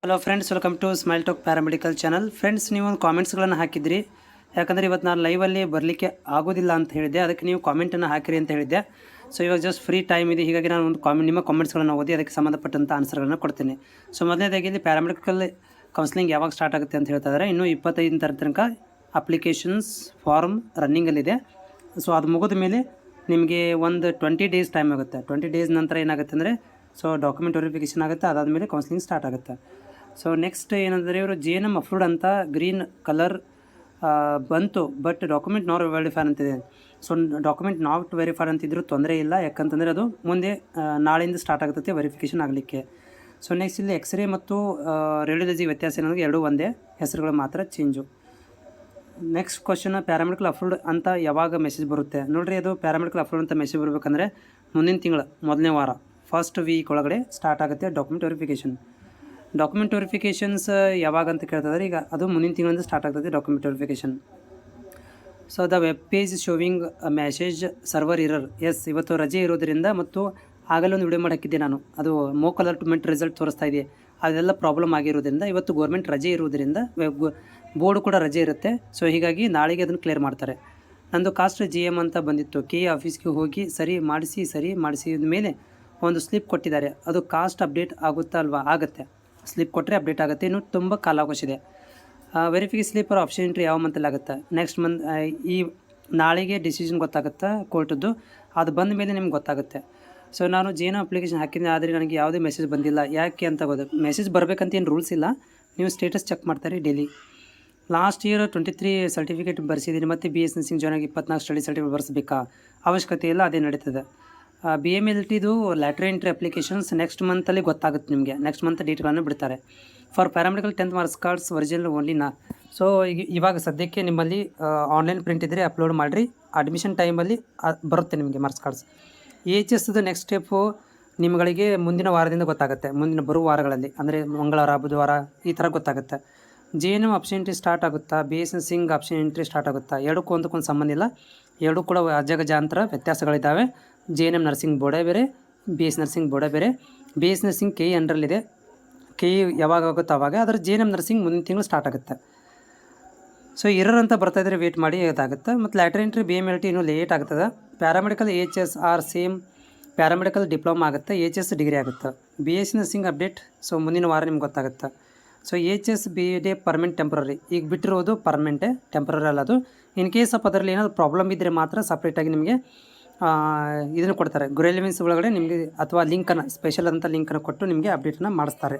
Hello friends, welcome to smile talk paramedical channel. Friends, ನೀವು ಒಂದು ಕಾಮೆಂಟ್ಸ್ಗಳನ್ನು ಹಾಕಿದ್ರಿ. ಯಾಕಂದರೆ ಇವತ್ತು ನಾನು ಲೈವಲ್ಲಿ ಬರಲಿಕ್ಕೆ ಆಗೋದಿಲ್ಲ ಅಂತ ಹೇಳಿದ್ದೆ, ಅದಕ್ಕೆ ನೀವು ಕಾಮೆಂಟನ್ನು ಹಾಕಿರಿ ಅಂತ ಹೇಳಿದ್ದೆ. ಸೊ ಇವಾಗ ಜಸ್ಟ್ ಫ್ರೀ ಟೈಮ್ ಇದೆ, ಹೀಗಾಗಿ ನಾನು ಒಂದು ನಿಮ್ಮ ಕಾಮೆಂಟ್ಸ್ಗಳನ್ನು ಓದಿ ಅದಕ್ಕೆ ಸಂಬಂಧಪಟ್ಟಂಥ ಆನ್ಸರ್ಗಳನ್ನು ಕೊಡ್ತೀನಿ. ಸೊ ಮೊದಲನೇದಾಗಿ ಇಲ್ಲಿ ಪ್ಯಾರಾಮೆಡಿಕಲ್ ಕೌನ್ಸಿಲಿಂಗ್ ಯಾವಾಗ ಸ್ಟಾರ್ಟ್ ಆಗುತ್ತೆ ಅಂತ ಹೇಳ್ತಾ ಇದ್ದಾರೆ. ಇನ್ನೂ 25 ತನಕ ಅಪ್ಲಿಕೇಶನ್ಸ್ ಫಾರ್ಮ್ ರನ್ನಿಂಗಲ್ಲಿದೆ. ಸೊ ಅದು ಮುಗಿದ ಮೇಲೆ ನಿಮಗೆ ಒಂದು 20 ಡೇಸ್ ಟೈಮ್ ಆಗುತ್ತೆ. 20 ಡೇಸ್ ನಂತರ ಏನಾಗುತ್ತೆ ಅಂದರೆ ಡಾಕ್ಯುಮೆಂಟ್ ವೆರಿಫಿಕೇಷನ್ ಆಗುತ್ತೆ. ಅದಾದಮೇಲೆ ಕೌನ್ಸಿಲಿಂಗ್ ಸ್ಟಾರ್ಟ್ ಆಗುತ್ತೆ. ಸೊ ನೆಕ್ಸ್ಟ್ ಏನಂದರೆ ಇವರು JNM ಅಪ್ರೂವ್ಡ್ ಅಂತ ಗ್ರೀನ್ ಕಲರ್ ಬಂತು, ಬಟ್ ಡಾಕ್ಯುಮೆಂಟ್ ನಾಟ್ ವೆರಿಫೈಡ್ ಅಂತಿದೆ. ಸೊ ಡಾಕ್ಯುಮೆಂಟ್ ನಾಟ್ ವೆರಿಫೈಡ್ ಅಂತಿದ್ರು ತೊಂದರೆ ಇಲ್ಲ, ಯಾಕಂತಂದರೆ ಅದು ಮುಂದೆ ನಾಳೆಯಿಂದ ಸ್ಟಾರ್ಟ್ ಆಗುತ್ತೆ ವೆರಿಫಿಕೇಷನ್ ಆಗಲಿಕ್ಕೆ. ಸೊ ನೆಕ್ಸ್ಟ್ ಇಲ್ಲಿ ಎಕ್ಸ್ರೇ ಮತ್ತು ರೇಡಿಯಾಲಜಿ ವ್ಯತ್ಯಾಸ ಏನಂದರೆ ಎರಡೂ ಒಂದೇ, ಹೆಸರುಗಳು ಮಾತ್ರ change. Next question, paramedical approved ಅಂತ ಯಾವಾಗ ಮೆಸೇಜ್ ಬರುತ್ತೆ ನೋಡಿರಿ. ಅದು ಪ್ಯಾರಾಮೆಡಿಕಲ್ ಅಪ್ರೂವ್ಡ್ ಅಂತ ಮೆಸೇಜ್ ಬರಬೇಕಂದ್ರೆ ಮುಂದಿನ ತಿಂಗಳು ಮೊದಲನೇ ವಾರ ಫಸ್ಟ್ ವೀಕ್ ಒಳಗಡೆ ಸ್ಟಾರ್ಟ್ ಆಗುತ್ತೆ ಡಾಕ್ಯುಮೆಂಟ್ ವೆರಿಫಿಕೇಷನ್. ಡಾಕ್ಯುಮೆಂಟ್ ವೆರಿಫಿಕೇಷನ್ಸ್ ಯಾವಾಗ ಅಂತ ಕೇಳ್ತಿದ್ದಾರೆ. ಈಗ ಅದು ಮುಂದಿನ ತಿಂಗಳಿಂದ ಸ್ಟಾರ್ಟ್ ಆಗ್ತದೆ document verification. So the web page showing message server error. Yes, ಇವತ್ತು ರಜೆ ಇರೋದರಿಂದ ಮತ್ತು ಆಗಲೇ ಒಂದು ವಿಡಿಯೋ ಮಾಡಿ ಹಾಕಿದ್ದೆ ನಾನು, ಅದು ಮೋಕ್ ಅಲರ್ಟ್ಮೆಂಟ್ ರಿಸಲ್ಟ್ ತೋರಿಸ್ತಾ ಇದೆ. ಅದೆಲ್ಲ ಪ್ರಾಬ್ಲಮ್ ಆಗಿರೋದ್ರಿಂದ ಇವತ್ತು ಗೌರ್ಮೆಂಟ್ ರಜೆ ಇರೋದರಿಂದ ಬೋರ್ಡು ಕೂಡ ರಜೆ ಇರುತ್ತೆ. ಸೊ ಹೀಗಾಗಿ ನಾಳೆಗೆ ಅದನ್ನು ಕ್ಲಿಯರ್ ಮಾಡ್ತಾರೆ. ನಂದು ಕಾಸ್ಟ್ GM ಅಂತ ಬಂದಿತ್ತು. KA ಆಫೀಸ್ಗೆ ಹೋಗಿ ಸರಿ ಮಾಡಿಸಿದ ಮೇಲೆ ಒಂದು ಸ್ಲಿಪ್ ಕೊಟ್ಟಿದ್ದಾರೆ. ಅದು ಕಾಸ್ಟ್ ಅಪ್ಡೇಟ್ ಆಗುತ್ತಾ ಅಲ್ವಾ? ಆಗುತ್ತೆ. ಸ್ಲಿಪ್ ಕೊಟ್ಟರೆ ಅಪ್ಡೇಟ್ ಆಗುತ್ತೆ. ಇನ್ನೂ ತುಂಬ ಕಾಲಾವಕಾಶ ಇದೆ. ವೆರಿಫಿಕೇಷನ್ ಸ್ಲಿಪ್ ಆಪ್ಷನ್ ಎಂಟ್ರಿ ಯಾವ ಮಂತಲ್ಲಿ ಆಗುತ್ತೆ? Next month. ಈ ನಾಳೆಗೆ ಡಿಸಿಷನ್ ಗೊತ್ತಾಗುತ್ತೆ ಕೋರ್ಟದ್ದು. ಅದು ಬಂದ ಮೇಲೆ ನಿಮ್ಗೆ ಗೊತ್ತಾಗುತ್ತೆ. ಸೊ ನಾನು JNM ಅಪ್ಲಿಕೇಶನ್ ಹಾಕಿದ್ದೆ, ಆದರೆ ನನಗೆ ಯಾವುದೇ ಮೆಸೇಜ್ ಬಂದಿಲ್ಲ. ಯಾಕೆ ಅಂತ ಮೆಸೇಜ್ ಬರಬೇಕಂತ ಏನು ರೂಲ್ಸ್ ಇಲ್ಲ. ನೀವು ಸ್ಟೇಟಸ್ ಚೆಕ್ ಮಾಡ್ತಾರೆ ಡೈಲಿ. ಲಾಸ್ಟ್ ಇಯರ್ 23 ಸರ್ಟಿಫಿಕೇಟ್ ಬರೆಸಿದ್ದೀನಿ, ಮತ್ತು BS ನರ್ಸಿಂಗ್ ಜಾಯ್ನ್ ಆಗಿ 24 ಸ್ಟಡಿ ಸರ್ಟಿಫಿಕೇಟ್ ಬರೆಸಬೇಕಾ? ಅವಶ್ಯಕತೆ ಇಲ್ಲ, ಅದೇ ನಡೀತದೆ. BMLTದು ಲ್ಯಾಟ್ರಲ್ ಎಂಟ್ರಿ ಅಪ್ಲಿಕೇಶನ್ಸ್ ನೆಕ್ಸ್ಟ್ ಮಂತಲ್ಲಿ ಗೊತ್ತಾಗುತ್ತೆ ನಿಮಗೆ. ನೆಕ್ಸ್ಟ್ ಮಂತ್ ಡೇಟ್ಗಳನ್ನು ಬಿಡ್ತಾರೆ. For paramedical 10th marks cards original ಓನ್ಲಿನಾ. ಸೊ ಇವಾಗ ಸದ್ಯಕ್ಕೆ ನಿಮ್ಮಲ್ಲಿ ಆನ್ಲೈನ್ ಪ್ರಿಂಟ್ ಇದ್ದರೆ ಅಪ್ಲೋಡ್ ಮಾಡಿರಿ. ಅಡ್ಮಿಷನ್ ಟೈಮಲ್ಲಿ ಬರುತ್ತೆ ನಿಮಗೆ ಮಾರ್ಕ್ಸ್ ಕಾರ್ಡ್ಸ್. EHSದು ನೆಕ್ಸ್ಟ್ ಸ್ಟೆಪ್ಪು ನಿಮ್ಗಳಿಗೆ ಮುಂದಿನ ವಾರದಿಂದ ಗೊತ್ತಾಗುತ್ತೆ. ಮುಂದಿನ ಬರುವ ವಾರಗಳಲ್ಲಿ ಅಂದರೆ ಮಂಗಳವಾರ, ಬುಧವಾರ ಈ ಥರ ಗೊತ್ತಾಗುತ್ತೆ. JNM ಆಪ್ಷನ್ ಎಂಟ್ರಿ ಸ್ಟಾರ್ಟ್ ಆಗುತ್ತಾ? BS nursing option entry start ಆಗುತ್ತಾ? ಎರಡಕ್ಕೂ ಒಂದಕ್ಕೊಂದು ಸಂಬಂಧ ಇಲ್ಲ. ಎರಡೂ ಕೂಡ ಅಜಗಜಾಂತರ ವ್ಯತ್ಯಾಸಗಳಿದ್ದಾವೆ. JNM ನರ್ಸಿಂಗ್ ಬೋರ್ಡೇ ಬೇರೆ, BS ನರ್ಸಿಂಗ್ ಬೋರ್ಡೇ ಬೇರೆ. BS nursing KE ಅಂಡರಲ್ಲಿದೆ. KE ಯಾವಾಗ ಆಗುತ್ತೋ ಆವಾಗ. ಅದರ JNM ನರ್ಸಿಂಗ್ ಮುಂದಿನ ತಿಂಗಳು ಸ್ಟಾರ್ಟ್ ಆಗುತ್ತೆ. ಸೊ ಎರರ್ ಅಂತ ಬರ್ತಾಯಿದ್ರೆ ವೇಟ್ ಮಾಡಿ, ಇದಾಗುತ್ತೆ. ಮತ್ತು ಲ್ಯಾಟ್ರಲ್ ಎಂಟ್ರಿ BMLT ಇನ್ನೂ ಲೇಟ್ ಆಗ್ತದೆ. Paramedical EHS are same. Paramedical diploma ಆಗುತ್ತೆ, EHS ಡಿಗ್ರಿ ಆಗುತ್ತೆ. BS ನರ್ಸಿಂಗ್ ಅಪ್ಡೇಟ್ ಸೊ ಮುಂದಿನ ವಾರ ನಿಮ್ಗೆ ಗೊತ್ತಾಗುತ್ತೆ. So EHS BD permanent temporary. ಈಗ ಬಿಟ್ಟಿರೋದು ಪರ್ಮನೆಂಟೇ, ಟೆಂಪ್ರರಿ ಅಲ್ಲ ಅದು. ಇನ್ ಕೇಸ್ ಆಫ್ ಅದರಲ್ಲಿ ಏನಾದರೂ ಪ್ರಾಬ್ಲಮ್ ಇದ್ದರೆ ಮಾತ್ರ ಸಪ್ರೇಟಾಗಿ ನಿಮಗೆ ಇದನ್ನು ಕೊಡ್ತಾರೆ. ಗ್ರೆಲಿವೆನ್ಸ್ ಒಳಗಡೆ ನಿಮಗೆ ಅಥವಾ ಲಿಂಕನ್ನು, ಸ್ಪೆಷಲ್ ಅಂತ ಲಿಂಕನ್ನು ಕೊಟ್ಟು ನಿಮಗೆ ಅಪ್ಡೇಟನ್ನು ಮಾಡಿಸ್ತಾರೆ.